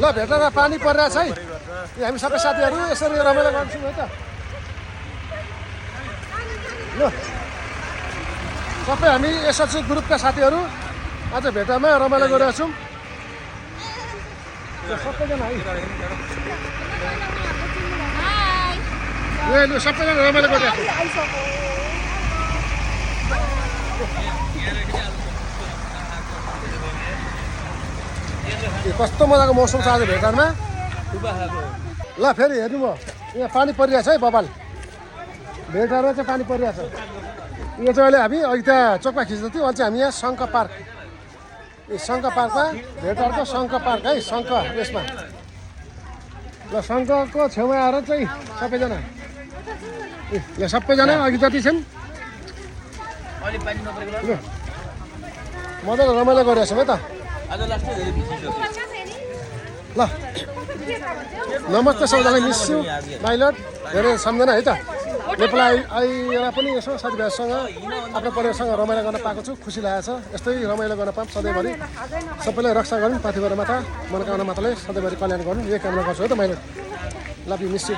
ल भेटेर पानी परिरहेछ है हामी सबै साथीहरू यसरी रमाइलो गर्छौँ है त ल सबै हामी एसएलसी ग्रुपका साथीहरू आज भेटामा रमाइलो गरिरहेको छौँ सबैजना है ल सबैजना रमाइलो गरिरहेको छौँ कस्तो मजाको मौसम छ आज भेटारमा ल फेरि हेर्नु भयो यहाँ पानी परिरहेछ है बबाल भेटारमा चाहिँ पानी परिरहेछ यो चाहिँ अहिले हामी अघि त चोकमा खिच्दै थियौँ अहिले चाहिँ हामी यहाँ शङ्ख पार्क शङ्ख पार्कमा भेटारको शङ्ख पार्क है शङ्ख यसमा ल शङ्खको छेउमा आएर चाहिँ सबैजना यहाँ सबैजना अघि जति छन् मजाले रमाइलो गरिरहेको छौँ है त ल नमस्ते सबैजनालाई मिस यु माइलट धेरै सम्झना है त नेपाल आएर पनि यसो साथीभाइहरूसँग आफ्नो परिवारसँग रमाइलो गर्न पाएको छु खुसी लागेको छ यस्तै रमाइलो गर्न पाऊँ सधैँभरि सबैलाई रक्षा गरौँ पृथ्वीबाट माता मनोकामना माताले सधैँभरि कल्याण गरौँ यही कामना गर्छु है त माइलट लभ यु मिस यु